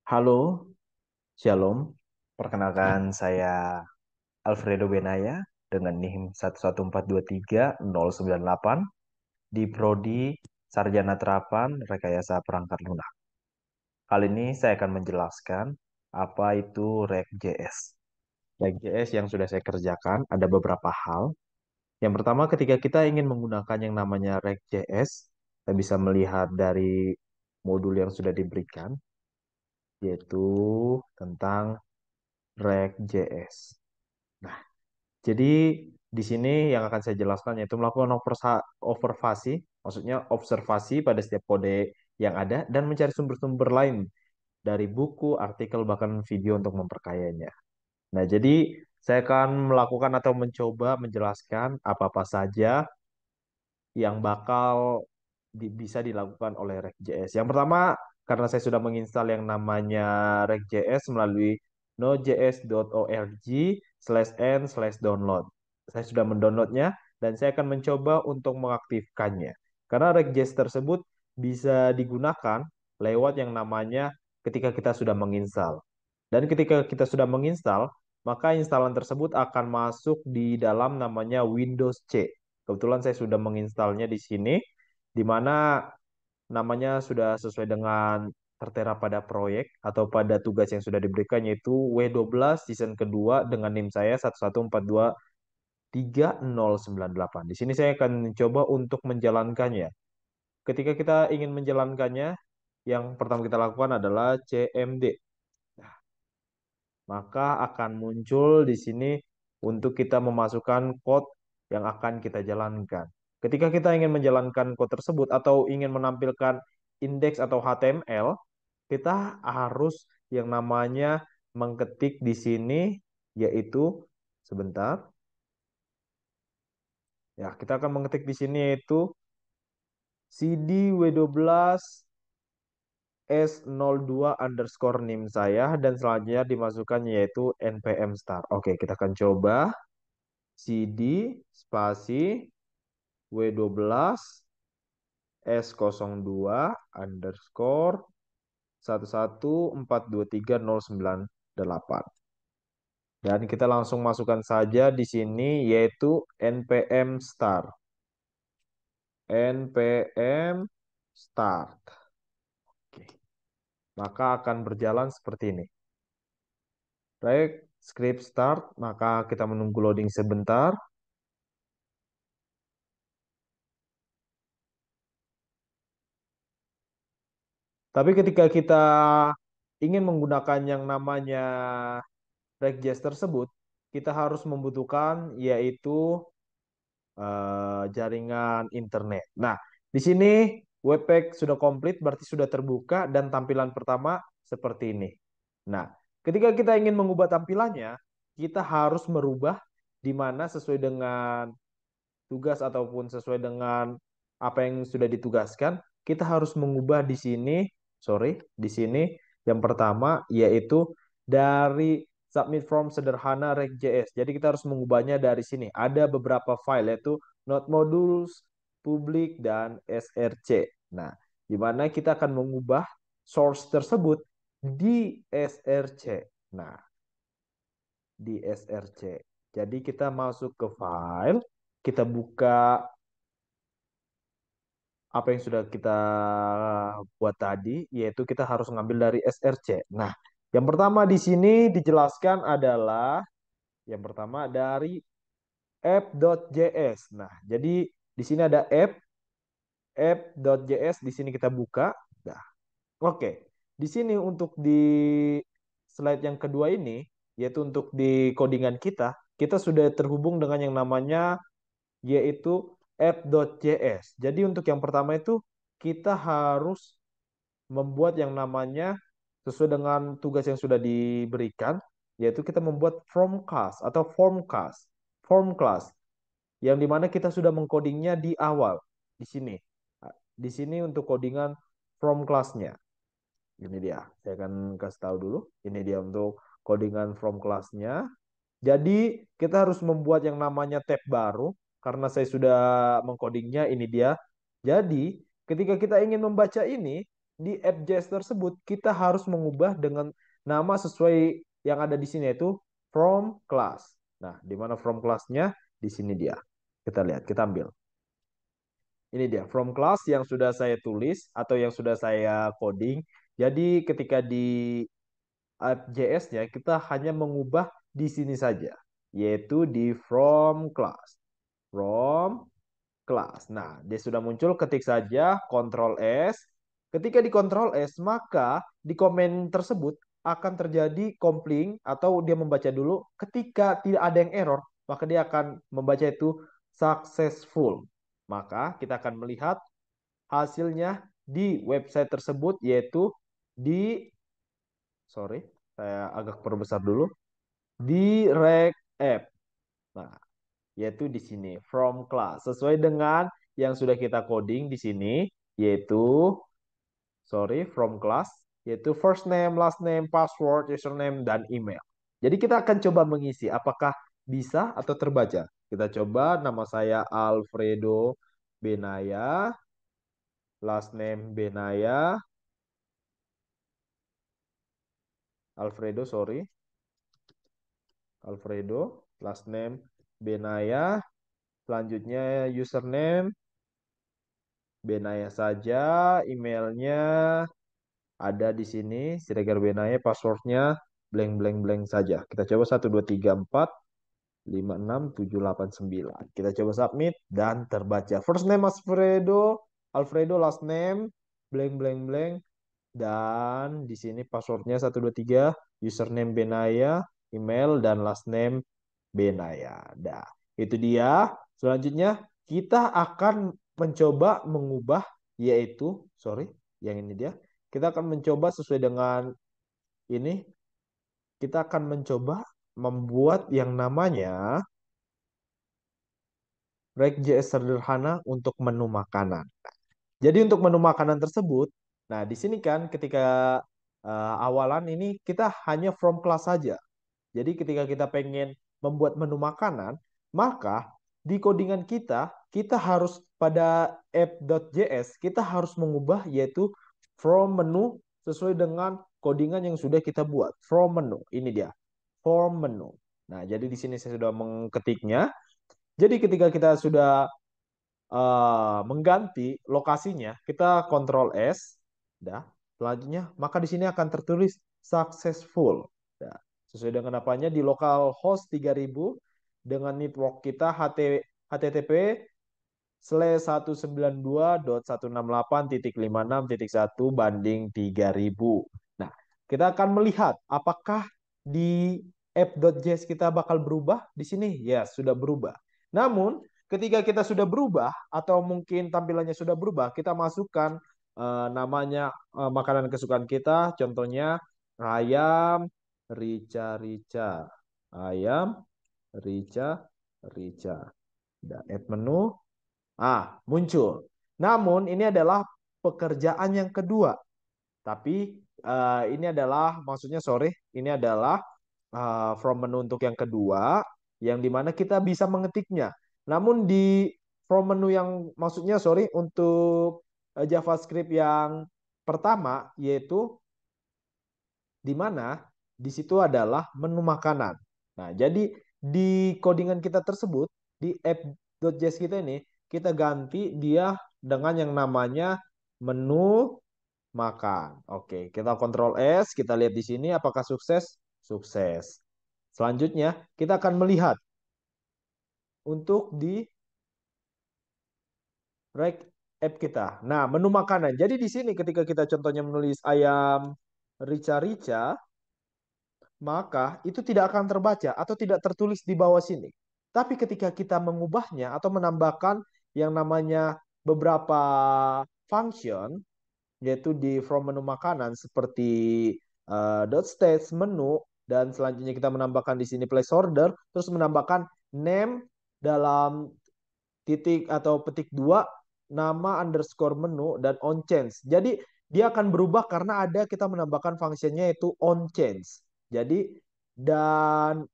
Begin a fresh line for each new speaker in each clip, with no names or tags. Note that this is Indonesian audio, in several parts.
Halo, Shalom. Perkenalkan saya Alfredo Benaya dengan NIM 11423-098 di Prodi Sarjana Terapan Rekayasa Perangkat Lunak. Kali ini saya akan menjelaskan apa itu React.js. React.js yang sudah saya kerjakan ada beberapa hal. Yang pertama, ketika kita ingin menggunakan yang namanya React.js, kita bisa melihat dari modul yang sudah diberikan, yaitu tentang React.js. Nah, jadi di sini yang akan saya jelaskan yaitu melakukan observasi, maksudnya observasi pada setiap kode yang ada dan mencari sumber-sumber lain dari buku, artikel, bahkan video untuk memperkayanya. Nah, jadi saya akan melakukan atau mencoba menjelaskan apa-apa saja yang bakal bisa dilakukan oleh React.js. Yang pertama, karena saya sudah menginstal yang namanya React.js melalui node.js.org/n/download. Saya sudah mendownloadnya dan saya akan mencoba untuk mengaktifkannya. Karena React.js tersebut bisa digunakan lewat yang namanya ketika kita sudah menginstal. Dan ketika kita sudah menginstal, maka instalan tersebut akan masuk di dalam namanya Windows C. Kebetulan saya sudah menginstalnya di sini, di mana namanya sudah sesuai dengan tertera pada proyek atau pada tugas yang sudah diberikan, yaitu W12 season kedua dengan NIM saya 11423-098. Di sini saya akan mencoba untuk menjalankannya. Ketika kita ingin menjalankannya, yang pertama kita lakukan adalah CMD. Maka akan muncul di sini untuk kita memasukkan code yang akan kita jalankan. Ketika kita ingin menjalankan code tersebut atau ingin menampilkan indeks atau HTML, kita harus yang namanya mengetik di sini, yaitu sebentar. Ya, kita akan mengetik di sini yaitu cd w12 S02 _ NIM saya dan selanjutnya dimasukkan yaitu npm start. Oke, kita akan coba cd spasi W12 S02 underscore 11423-098. Dan kita langsung masukkan saja di sini yaitu npm start. npm start. Oke. Maka akan berjalan seperti ini. Baik, script start, maka kita menunggu loading sebentar. Tapi ketika kita ingin menggunakan yang namanya React.js tersebut, kita harus membutuhkan yaitu jaringan internet. Nah, di sini webpack sudah komplit, berarti sudah terbuka dan tampilan pertama seperti ini. Nah, ketika kita ingin mengubah tampilannya, kita harus merubah di mana sesuai dengan tugas ataupun sesuai dengan apa yang sudah ditugaskan, kita harus mengubah di sini, sorry, di sini yang pertama yaitu dari submit from sederhana React.js. Jadi kita harus mengubahnya dari sini. Ada beberapa file yaitu node modules, public, dan src. Nah, di mana kita akan mengubah source tersebut di src. Nah, di src. Jadi kita masuk ke file, kita buka apa yang sudah kita buat tadi, yaitu kita harus ngambil dari src. Nah, yang pertama di sini dijelaskan adalah yang pertama dari app.js. Nah, jadi di sini ada app.js, di sini kita buka. Nah, oke. Di sini untuk di slide yang kedua ini, yaitu untuk di codingan kita sudah terhubung dengan yang namanya yaitu app.js. Jadi untuk yang pertama itu kita harus membuat yang namanya sesuai dengan tugas yang sudah diberikan, yaitu kita membuat from class atau form class yang dimana kita sudah mengcodingnya di awal di sini. Di sini untuk codingan from class-nya. Ini dia. Saya akan kasih tahu dulu. Ini dia untuk codingan from class-nya. Jadi kita harus membuat yang namanya tab baru karena saya sudah mengcodingnya. Ini dia. Jadi ketika kita ingin membaca ini, di app.js tersebut kita harus mengubah dengan nama sesuai yang ada di sini yaitu from class. Nah, di mana from class-nya? Di sini dia. Kita lihat, kita ambil. Ini dia from class yang sudah saya tulis atau yang sudah saya coding. Jadi ketika di app.js-nya kita hanya mengubah di sini saja, yaitu di from class. From class. Nah, dia sudah muncul, ketik saja Ctrl S. Ketika di Ctrl S, maka di komen tersebut akan terjadi compling atau dia membaca dulu. Ketika tidak ada yang error, maka dia akan membaca itu successful. Maka kita akan melihat hasilnya di website tersebut yaitu di sorry, saya agak perbesar dulu di React App. Nah, yaitu di sini from class sesuai dengan yang sudah kita coding di sini yaitu from class yaitu first name, last name, password, username dan email. Jadi kita akan coba mengisi apakah bisa atau terbaca. Kita coba nama saya Alfredo Benaya, last name Benaya, Alfredo sorry, Alfredo, last name Benaya, selanjutnya username Benaya saja, emailnya ada di sini, Siregar Benaya, passwordnya blank blank blank saja. Kita coba 1 2 3 4 5 6 7 8 9. Kita coba submit dan terbaca. First name Alfredo, Alfredo last name blank blank blank dan di sini passwordnya 1 2 3, username Benaya, email dan last name Benaya. Dah, itu dia. Selanjutnya kita akan mencoba mengubah yaitu yang ini dia. Kita akan mencoba sesuai dengan ini. Kita akan mencoba membuat yang namanya React.js sederhana untuk menu makanan. Jadi untuk menu makanan tersebut, nah di sini kan ketika awalan ini kita hanya from class saja. Jadi ketika kita pengen membuat menu makanan, maka di codingan kita, kita harus pada app.js, kita harus mengubah yaitu from menu sesuai dengan codingan yang sudah kita buat. From menu, ini dia. From menu. Nah, jadi di sini saya sudah mengetiknya. Jadi ketika kita sudah mengganti lokasinya, kita Ctrl S, dah. Selanjutnya, maka di sini akan tertulis successful. Dah. Sesuai dengan apanya di localhost 3000 dengan network kita http//192.168.56.1 Nah, kita akan melihat apakah di app.js kita bakal berubah. Di sini ya sudah berubah. Namun ketika kita sudah berubah atau mungkin tampilannya sudah berubah, kita masukkan namanya makanan kesukaan kita, contohnya ayam rica-rica, ayam rica-rica. Add menu, muncul. Namun ini adalah pekerjaan yang kedua. Tapi ini adalah, maksudnya ini adalah from menu untuk yang kedua, yang dimana kita bisa mengetiknya. Namun di from menu yang, maksudnya untuk JavaScript yang pertama, yaitu di mana di situ adalah menu makanan. Nah, jadi di codingan kita tersebut, di app.js kita ini, kita ganti dia dengan yang namanya menu makan. Oke, kita Ctrl S, kita lihat di sini apakah sukses? Sukses. Selanjutnya, kita akan melihat untuk di React app kita. Nah, menu makanan. Jadi di sini ketika kita contohnya menulis ayam rica-rica, maka itu tidak akan terbaca atau tidak tertulis di bawah sini. Tapi ketika kita mengubahnya atau menambahkan yang namanya beberapa function, yaitu di from menu makanan seperti dot stage menu, dan selanjutnya kita menambahkan di sini placeholder, terus menambahkan name dalam titik atau petik 2 nama underscore menu dan on change. Jadi dia akan berubah karena ada kita menambahkan fungsinya yaitu on change. Jadi dan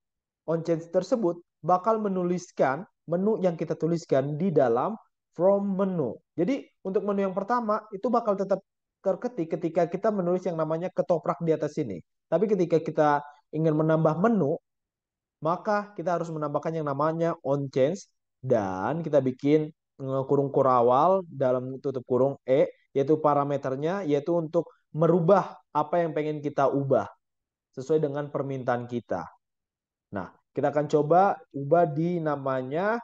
on change tersebut bakal menuliskan menu yang kita tuliskan di dalam from menu. Jadi untuk menu yang pertama itu bakal tetap
terketik ketika kita menulis yang namanya ketoprak di atas sini. Tapi ketika kita ingin menambah menu, maka kita harus menambahkan yang namanya on change dan kita bikin kurung kurawal dalam tutup kurung yaitu parameternya yaitu untuk merubah apa yang pengen kita ubah sesuai dengan permintaan kita. Nah, kita akan coba ubah di namanya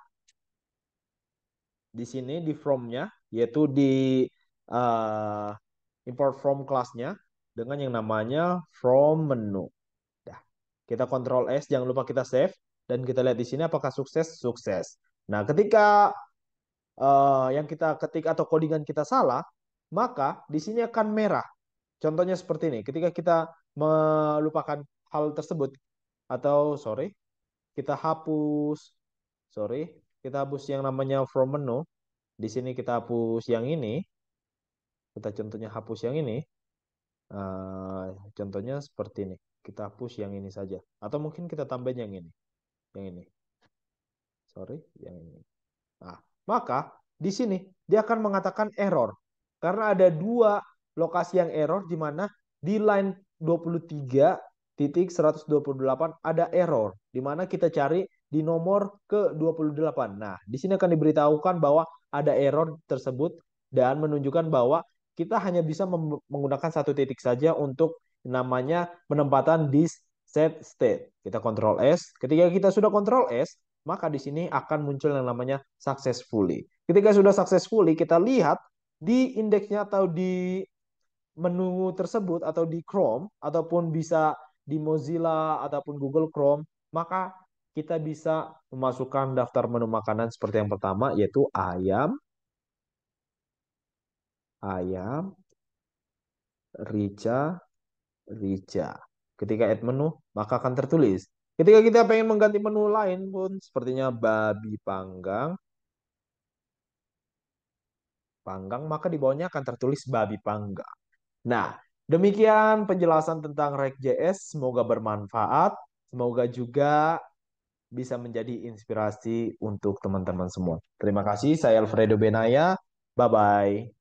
di sini di from-nya yaitu di uh, import from class-nya dengan yang namanya from menu. Dah. Kita Ctrl S, jangan lupa kita save dan kita lihat di sini apakah sukses? Sukses. Nah, ketika yang kita ketik atau codingan kita salah, maka di sini akan merah. Contohnya seperti ini. Ketika kita melupakan hal tersebut atau sorry, kita hapus sorry, kita hapus yang namanya from menu. Di sini kita hapus yang ini. Kita contohnya hapus yang ini. Contohnya seperti ini. Kita hapus yang ini saja. Atau mungkin kita tambahin yang ini. Yang ini. Sorry, yang ini. Nah, maka di sini dia akan mengatakan error. Karena ada dua lokasi yang error di mana di line 23.128 ada error. Di mana kita cari di nomor ke-28. Nah, di sini akan diberitahukan bahwa ada error tersebut dan menunjukkan bahwa kita hanya bisa menggunakan satu titik saja untuk namanya penempatan di set state. Kita Ctrl S. Ketika kita sudah Ctrl S, maka di sini akan muncul yang namanya successfully. Ketika sudah successfully, kita lihat di indeksnya atau di menu tersebut atau di Chrome ataupun bisa di Mozilla ataupun Google Chrome, maka kita bisa memasukkan daftar menu makanan seperti yang pertama yaitu ayam, ayam, rica, rica. Ketika add menu, maka akan tertulis. Ketika kita pengen mengganti menu lain pun sepertinya babi panggang, maka di bawahnya akan tertulis babi panggang. Nah, demikian penjelasan tentang React.js. Semoga bermanfaat. Semoga juga bisa menjadi inspirasi untuk teman-teman semua. Terima kasih, saya Alfredo Benaya. Bye-bye.